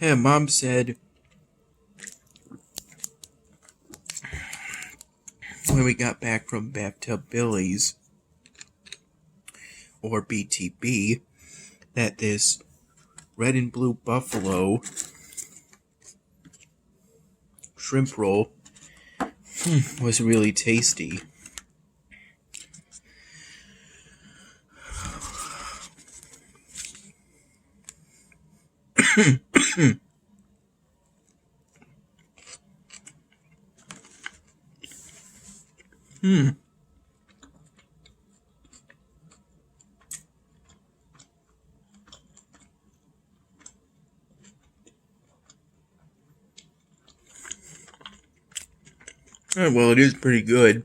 Hey, Mom said when we got back from Bathtub Billy's, or BTB, that this red and blue buffalo shrimp roll was really tasty. Well, it is pretty good.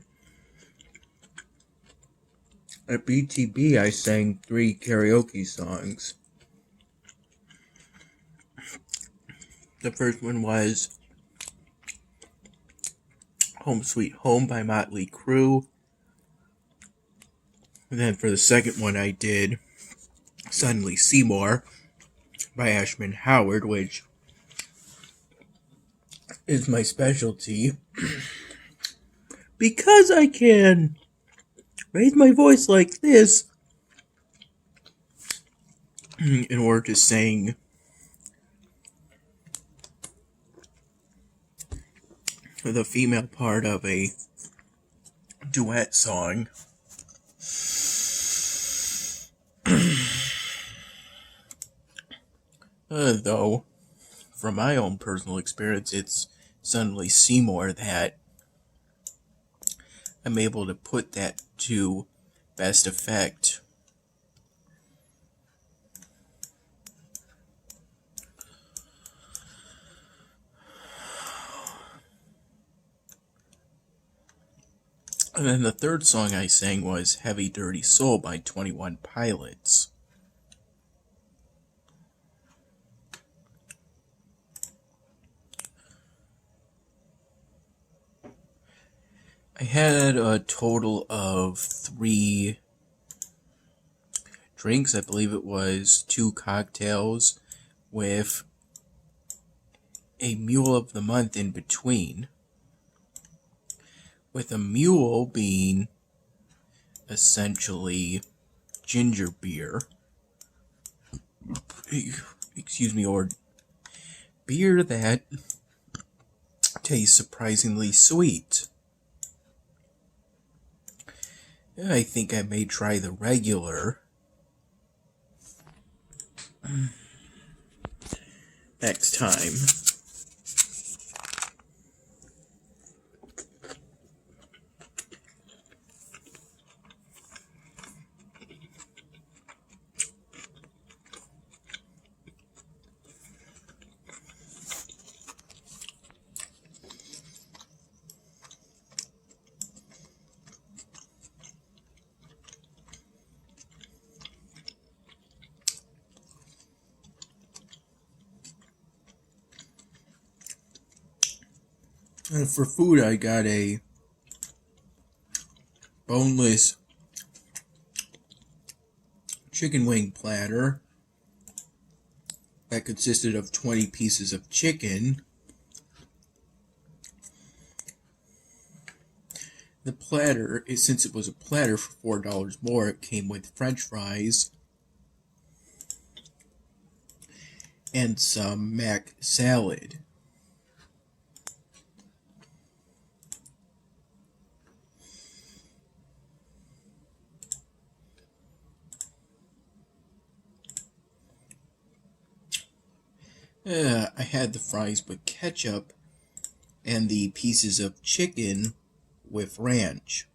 At BTB, I sang 3 karaoke songs. The first one was Home Sweet Home by Motley Crue. And then for the second one, I did Suddenly Seymour by Ashman Howard, which is my specialty. Because I can raise my voice like this in order to sing the female part of a duet song. Though, from my own personal experience, it's Suddenly Seymour that I'm able to put that to best effect. And then the third song I sang was Heavy Dirty Soul by 21 Pilots. I had a total of 3 drinks. I believe it was 2 cocktails with a Mule of the Month in between. With a mule being essentially ginger beer. Excuse me, or beer that tastes surprisingly sweet. I think I may try the regular next time. And for food, I got a boneless chicken wing platter that consisted of 20 pieces of chicken. The platter, since it was a platter for $4 more, it came with French fries and some mac salad. I had the fries with ketchup and the pieces of chicken with ranch.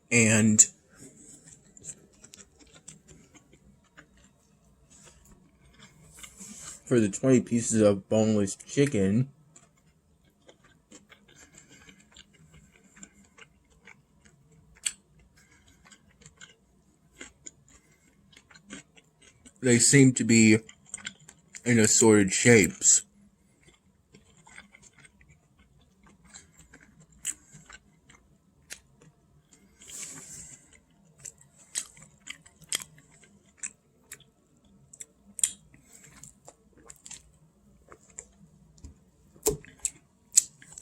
And for the 20 pieces of boneless chicken, they seem to be in assorted shapes.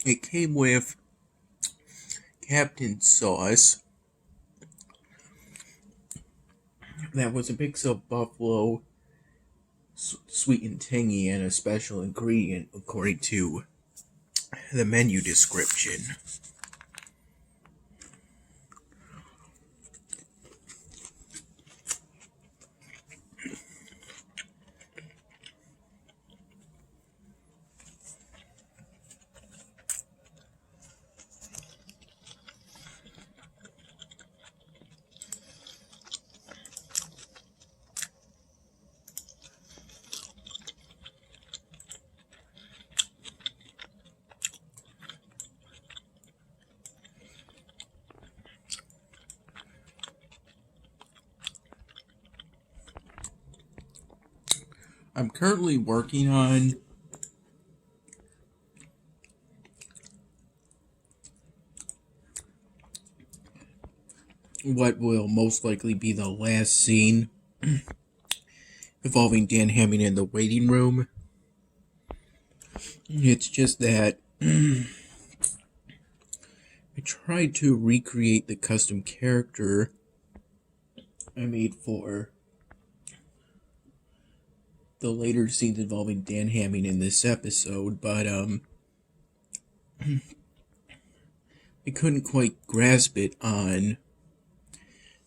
It came with Captain Sauce. That was a mix of buffalo, sweet and tangy, and a special ingredient according to the menu description. I'm currently working on what will most likely be the last scene involving Dan Hammond in the waiting room. It's just that I tried to recreate the custom character I made for the later scenes involving Dan Hammond in this episode, but I couldn't quite grasp it on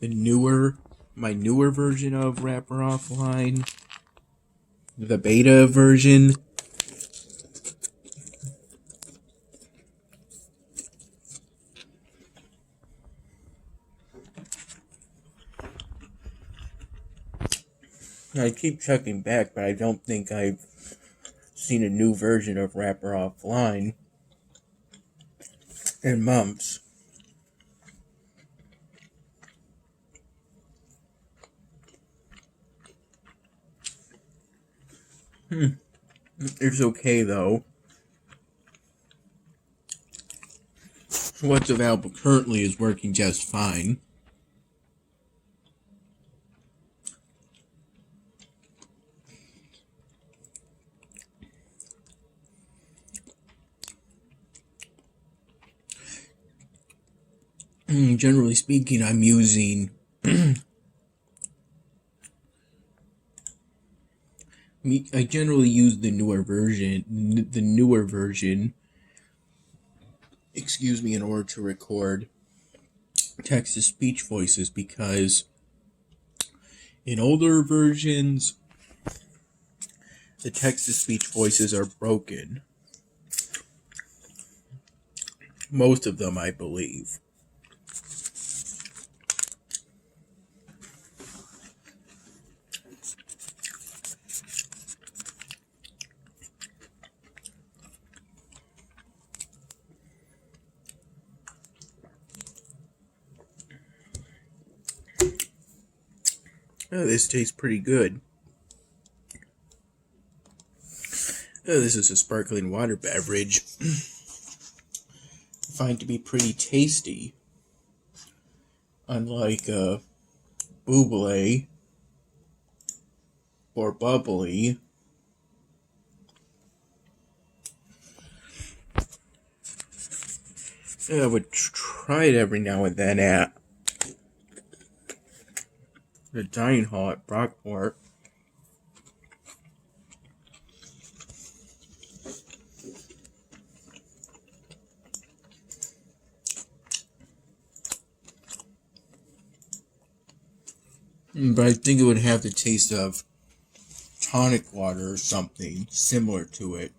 my newer version of Rapper Offline, the beta version. I keep checking back, but I don't think I've seen a new version of Rapper Offline in months. It's okay though. What's available currently is working just fine. Generally speaking, I'm using I generally use the newer version, in order to record text-to-speech voices, because in older versions, the text-to-speech voices are broken. Most of them, I believe. Oh, this tastes pretty good. Oh, this is a sparkling water beverage. I find to be pretty tasty. Unlike bubbly or bubbly. I would try it every now and then at the dining hall at Brockport. But I think it would have the taste of tonic water or something similar to it.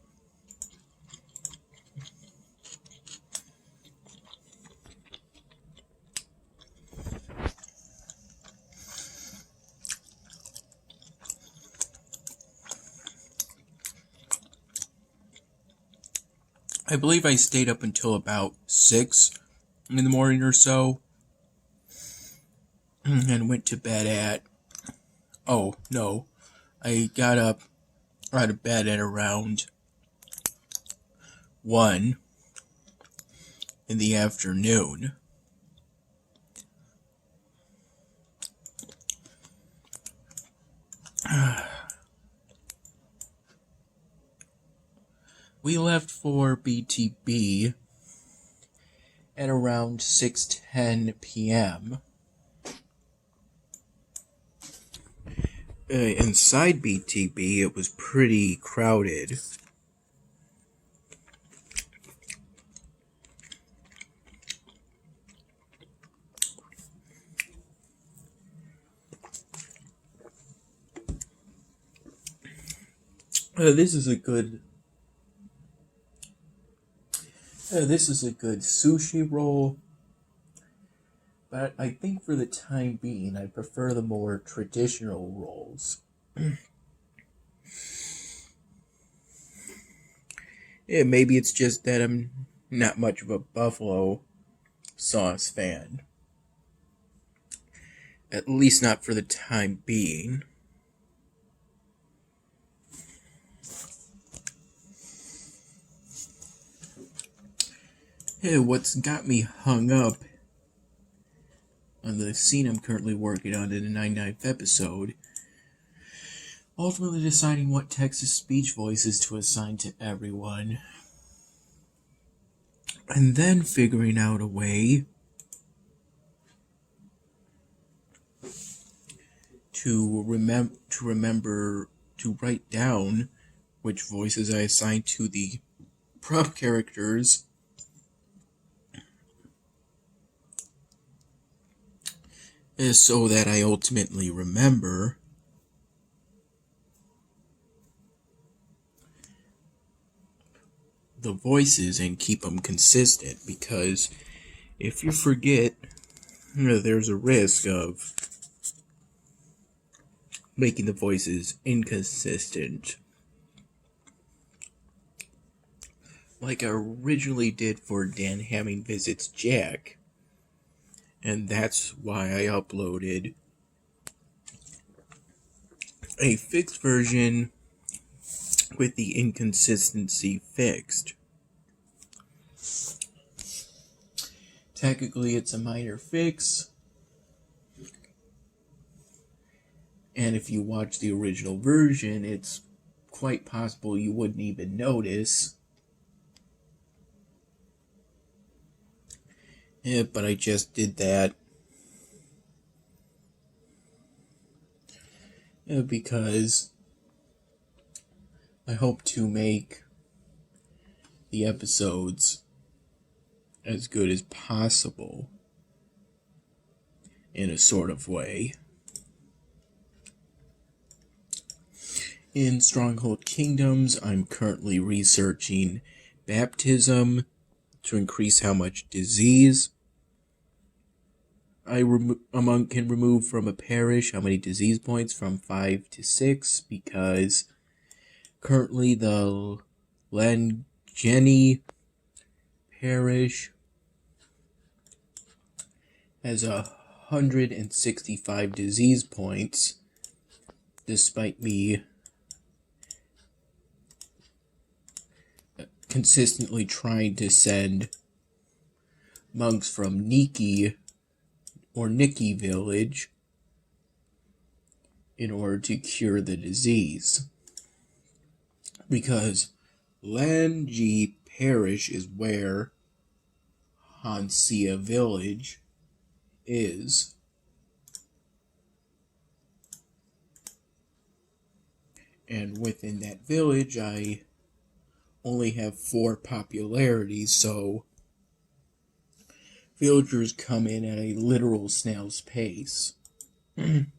I believe I stayed up until about 6 in the morning or so, and went to bed at, I got up out of bed at around 1 in the afternoon. we left for BTB at around 6:10 p.m. Inside BTB, it was pretty crowded. This is a good sushi roll, but I think for the time being, I prefer the more traditional rolls. Yeah, maybe it's just that I'm not much of a buffalo sauce fan. At least not for the time being. Hey, what's got me hung up on the scene I'm currently working on in the 99th episode, ultimately deciding what Texas speech voices to assign to everyone, and then figuring out a way to remember to write down which voices I assign to the prop characters so that I ultimately remember the voices and keep them consistent, because if you forget, there's a risk of making the voices inconsistent, like I originally did for Dan Hamming Visits Jack. And that's why I uploaded a fixed version with the inconsistency fixed. Technically, it's a minor fix, and if you watch the original version, it's quite possible you wouldn't even notice. Yeah, but I just did that because I hope to make the episodes as good as possible in a sort of way. In Stronghold Kingdoms, I'm currently researching baptism to increase how much disease a monk can remove from a parish, how many disease points, from 5 to 6, because currently the Langeni parish has 165 disease points, despite me consistently trying to send monks from Nikki village in order to cure the disease. Because Lanji parish is where Hansia village is. And within that village, I only have 4 popularities, so villagers come in at a literal snail's pace. And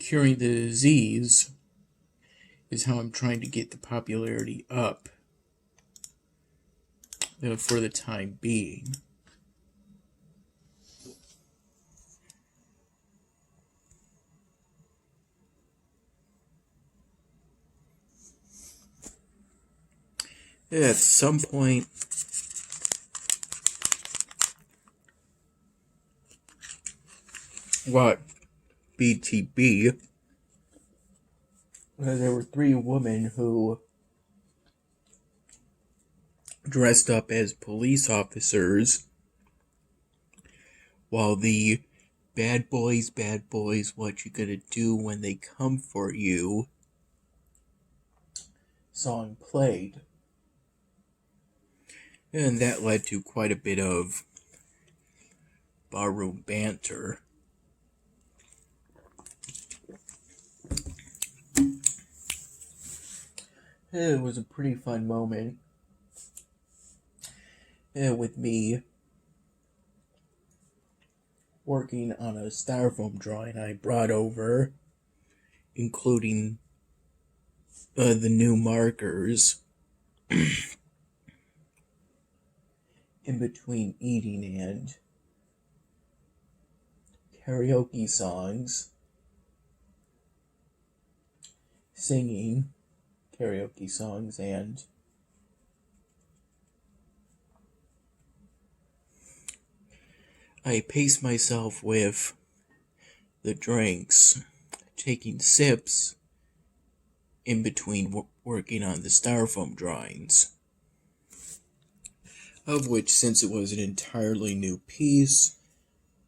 curing the disease is how I'm trying to get the popularity up for the time being. At some point, BTB, there were 3 women who dressed up as police officers, while the bad boys, what you gonna do when they come for you song played. And that led to quite a bit of barroom banter. It was a pretty fun moment. With me working on a styrofoam drawing I brought over, including the new markers in between eating and karaoke songs, singing karaoke songs, and I pace myself with the drinks, taking sips in between working on the styrofoam drawings, of which, since it was an entirely new piece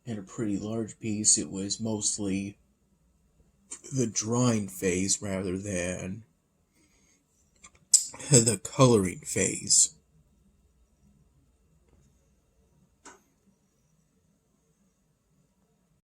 and a pretty large piece, it was mostly the drawing phase rather than the coloring phase.